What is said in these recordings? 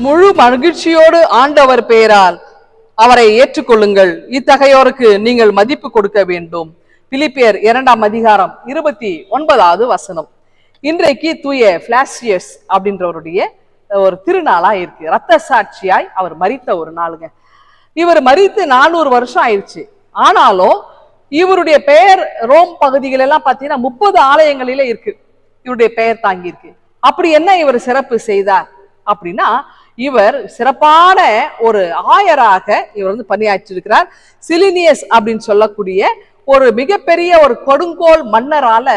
முழு மகிழ்ச்சியோடு ஆண்டவர் பெயரால் அவரை ஏற்றுக்கொள்ளுங்கள். இத்தகையோருக்கு நீங்கள் மதிப்பு கொடுக்க வேண்டும். பிலிப்பியர் 2ஆம் அதிகாரம் 29வது வசனம். இன்றைக்கு தூய பிளாசியஸ் அப்படின்றவருடைய ஒரு திருநாளா இருக்கு. இரத்த சாட்சியாய் அவர் மரித்த ஒரு நாளுங்க. இவர் மரித்து 400 வருஷம் ஆயிடுச்சு. ஆனாலும் இவருடைய பெயர் ரோம் பகுதிகள் எல்லாம் பார்த்தீங்கன்னா 30 ஆலயங்களில இருக்கு. இவருடைய பெயர் தாங்கி இருக்கு. அப்படி என்ன இவர் சிறப்பு செய்தார் அப்படின்னா, இவர் சிறப்பான ஒரு ஆயராக இவர் வந்து பணியாற்றிருக்கிறார். சிலினியஸ் அப்படின்னு சொல்லக்கூடிய ஒரு மிகப்பெரிய ஒரு கொடுங்கோல் மன்னரால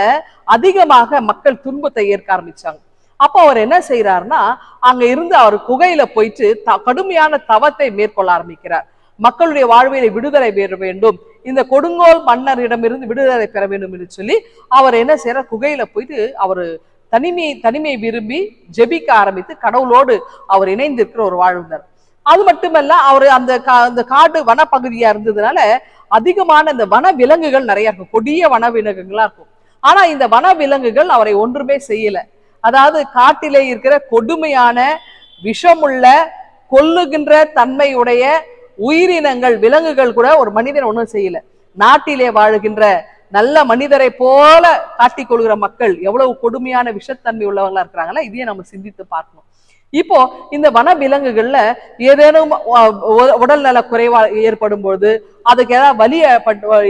அதிகமாக மக்கள் துன்பத்தை ஏற்க ஆரம்பிச்சாங்க. அப்போ அவர் என்ன செய்யறாருன்னா, அங்க இருந்து அவர் குகையில போயிட்டு கடுமையான தவத்தை மேற்கொள்ள ஆரம்பிக்கிறார். மக்களுடைய வாழ்விலை விடுதலை பெற வேண்டும், இந்த கொடுங்கோல் மன்னரிடமிருந்து விடுதலை பெற வேண்டும் என்று சொல்லி அவர் என்ன செய்யறார், குகையில போயிட்டு அவர் தனிமை விரும்பி ஜெபிக்க ஆரம்பித்து கடவுளோடு அவர் இணைந்திருக்கிற ஒரு வாழ்ந்தார். அது மட்டுமல்ல, அவர் அந்த காடு வனப்பகுதியா இருந்ததுனால அதிகமான இந்த வன விலங்குகள் நிறைய இருக்கும், கொடிய வன விலங்குகளா இருக்கும். ஆனா இந்த வன விலங்குகள் அவரை ஒன்றுமே செய்யல. அதாவது காட்டிலே இருக்கிற கொடுமையான விஷமுள்ள கொல்லுகின்ற தன்மையுடைய உயிரினங்கள் விலங்குகள் கூட ஒரு மனிதன் ஒன்றும் செய்யல. நாட்டிலே வாழுகின்ற நல்ல மனிதரை போல காட்டிக் கொள்கிற மக்கள் எவ்வளவு கொடுமையான விஷத்தன்மை உள்ளவங்களா இருக்கிறாங்களா, இதையே நம்ம சிந்தித்து பார்க்கணும். இப்போ இந்த வன விலங்குகள்ல ஏதேனும் உடல் நல குறைவா ஏற்படும் பொழுது, அதுக்கு ஏதாவது வலி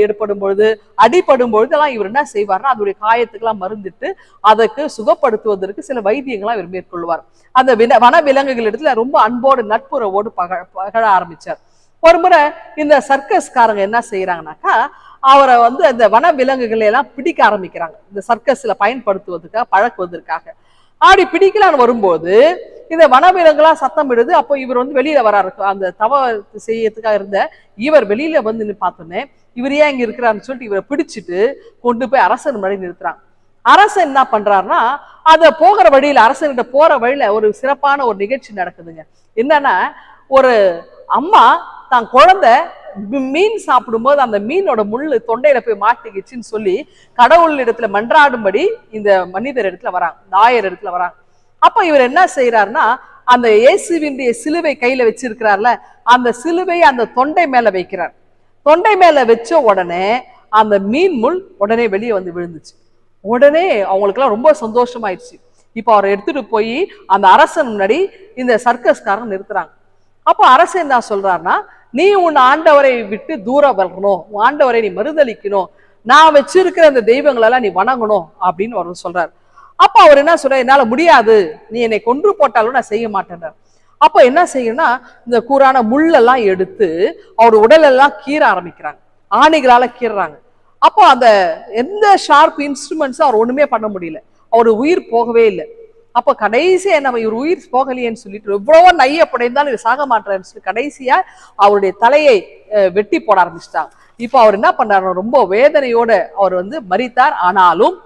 ஏற்படும் பொழுது, அடிபடும் பொழுது எல்லாம் இவர் என்ன செய்வார்னா, அதோடைய காயத்துக்கெல்லாம் மருந்துட்டு அதற்கு சுகப்படுத்துவதற்கு சில வைத்தியங்கள்லாம் இவர் மேற்கொள்வார். அந்த வன விலங்குகள் இடத்துல ரொம்ப அன்போடு நட்புறவோடு பகழ ஆரம்பிச்சார். ஒரு முறை இந்த சர்க்கஸ்காரங்க என்ன செய்யறாங்கனாக்கா, அவரை வந்து அந்த வன விலங்குகளை எல்லாம் பிடிக்க ஆரம்பிக்கிறாங்க, இந்த சர்க்கஸ்ல பயன்படுத்துவதற்காக, பழக்குவதற்காக. அப்படி பிடிக்கலான்னு வரும்போது இந்த வனவிலங்குலாம் சத்தம் விடுது. அப்போ இவர் வந்து வெளியில வராரு. அந்த தவ செய்யறதுக்காக இருந்த இவர் வெளியில வந்து பார்த்தோன்னே, இவர் ஏன் இங்க இருக்கிறாருன்னு சொல்லிட்டு இவரை பிடிச்சிட்டு கொண்டு போய் அரசன் முன்னாடி நிறுத்துறாங்க. அரசன் என்ன பண்றாருன்னா, அத போகிற வழியில, அரசன்கிட்ட போற வழியில ஒரு சிறப்பான ஒரு நிகழ்ச்சி நடக்குதுங்க. என்னன்னா, ஒரு அம்மா தான் குழந்தை மீன் சாப்பிடும்போது அந்த மீனோட முள்ளு தொண்டையில போய் மாட்டிக்கிச்சுன்னு சொல்லி கடவுள் இடத்துல மன்றாடும்படி இந்த மனிதர் இடத்துல வராங்க, நாயர் இடத்துல வராங்க. அப்ப இவர் என்ன செய்யறாருன்னா, அந்த இயேசுவினுடைய சிலுவை கையில வச்சிருக்கிறார்ல, அந்த சிலுவை அந்த தொண்டை மேல வைக்கிறார். தொண்டை மேல வச்ச உடனே அந்த மீன் முள் உடனே வெளியே வந்து விழுந்துச்சு. உடனே அவங்களுக்கு எல்லாம் ரொம்ப சந்தோஷமாயிடுச்சு. இப்ப அவரை எடுத்துட்டு போய் அந்த அரசன் முன்னாடி இந்த சர்க்கஸ்காரன் நிறுத்துறாங்க. அப்போ அரசன் என்ன சொல்றாருன்னா, நீ உன் ஆண்டவரை விட்டு தூரம் வரணும், ஆண்டவரை நீ மறுதளிக்கணும், நான் வச்சிருக்கிற அந்த தெய்வங்களெல்லாம் நீ வணங்கணும் அப்படின்னு அவர் சொல்றாரு. அப்ப அவர் என்ன சொல்ற, என்னால முடியாது, நீ என்னை கொன்று போட்டாலும் நான் செய்ய மாட்டேன். அப்ப என்ன செய்யணும்னா, இந்த கூரான முள்ளெல்லாம் எடுத்து அவர் உடல் எல்லாம் கீற ஆரம்பிக்கிறாங்க, ஆணிகளால கீறாங்க. அப்போ அந்த எந்த ஷார்ப் இன்ஸ்ட்ருமெண்ட்ஸும் அவர் ஒண்ணுமே பண்ண முடியல, அவர் உயிர் போகவே இல்லை. அப்ப கடைசியா நம்ம இவர் உயிர் போகலையேன்னு சொல்லிட்டு எவ்வளவோ நைய படைந்தாலும் இவர் சாக மாட்டாருன்னு சொல்லி கடைசியா அவருடைய தலையை வெட்டி போட ஆரம்பிச்சிட்டாங்க. இப்போ அவர் என்ன பண்றாரு, ரொம்ப வேதனையோட அவர் வந்து மரித்தார். ஆனாலும்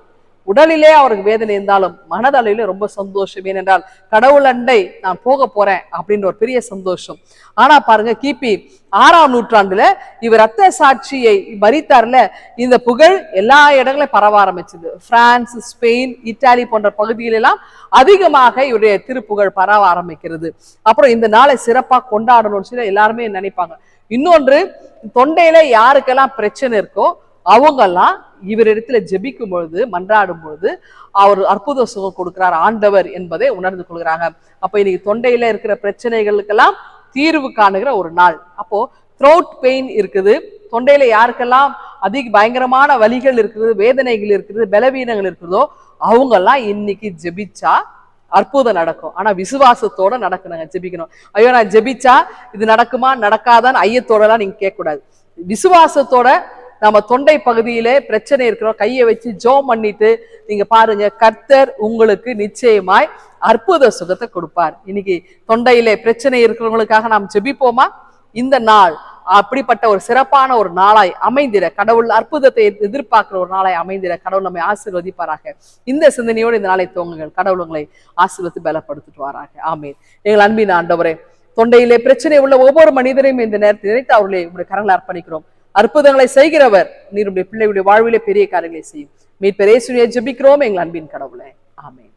உடலிலே அவருக்கு வேதனை இருந்தாலும் மனதளவிலே ரொம்ப சந்தோஷம். ஏனென்றால் கடவுள் அண்டை நான் போக போறேன் அப்படின்ற ஒரு பெரிய சந்தோஷம். ஆனா பாருங்க, கிபி 6ஆம் நூற்றாண்டுல இவர் ரத்த சாட்சியை மரித்தார்ல, இந்த புகழ் எல்லா இடங்களையும் பரவ ஆரம்பிச்சது. பிரான்ஸ், ஸ்பெயின், இத்தாலி போன்ற பகுதிகளெல்லாம் அதிகமாக இவருடைய திருப்புகழ் பரவ ஆரம்பிக்கிறது. அப்புறம் இந்த நாளை சிறப்பா கொண்டாடணும்னு சொல்லி எல்லாருமே நினைப்பாங்க. இன்னொன்று, தொண்டையில யாருக்கெல்லாம் பிரச்சனை இருக்கோ அவங்கெல்லாம் இவரிடத்துல ஜெபிக்கும் பொழுது, மன்றாடும் பொழுது அவர் அற்புத சுகம் கொடுக்கிறார் ஆண்டவர் என்பதை உணர்ந்து கொள்கிறாங்க. அப்ப இன்னைக்கு தொண்டையில இருக்கிற பிரச்சனைகளுக்கெல்லாம் தீர்வு காணுகிற ஒரு நாள். அப்போ த்ரோட் பெயின் இருக்குது, தொண்டையில யாருக்கெல்லாம் பயங்கரமான வலிகள் இருக்குது, வேதனைகள் இருக்குது, பலவீனங்கள் இருக்குதோ அவங்கெல்லாம் இன்னைக்கு ஜெபிச்சா அற்புதம் நடக்கும். ஆனா விசுவாசத்தோட நடக்கணுங்க, ஜெபிக்கணும். ஐயோ நான் ஜெபிச்சா இது நடக்குமா நடக்காதான்னு ஐயத்தோட எல்லாம் நீங்க கேட்க கூடாது. விசுவாசத்தோட நம்ம தொண்டை பகுதியிலே பிரச்சனை இருக்கிறோம், கையை வச்சு ஜோம் பண்ணிட்டு நீங்க பாருங்க, கர்த்தர் உங்களுக்கு நிச்சயமாய் அற்புத சுகத்தை கொடுப்பார். இன்னைக்கு தொண்டையிலே பிரச்சனை இருக்கிறவங்களுக்காக நாம் ஜெபிப்போமா? இந்த நாள் அப்படிப்பட்ட ஒரு சிறப்பான ஒரு நாளாய் அமைந்திட, கடவுள் அற்புதத்தை எதிர்பார்க்கிற ஒரு நாளாய் அமைந்திட கடவுள் நம்மை ஆசீர்வதிப்பாராக. இந்த சிந்தனையோடு இந்த நாளை துவங்குங்கள். கடவுள் உங்களை ஆசீர்வதித்து பலப்படுத்திட்டு வாராக. ஆமீன். எங்கள் அன்பின் ஆண்டவரே, தொண்டையிலே பிரச்சனை உள்ள ஒவ்வொரு மனிதரையும் இந்த நேரத்தில் நினைத்து அவர்களை உங்களுடைய கரங்களை அர்ப்பணிக்கிறோம். அற்புதங்களை செய்கிறவர், நீருடைய பிள்ளைகளுடைய வாழ்விலே பெரிய காரியங்களை செய்யும். மீட்பர் இயேசுவை ஜெபிக்கிறோம் எங்கள் அன்பின் கடவுளே. ஆமென்.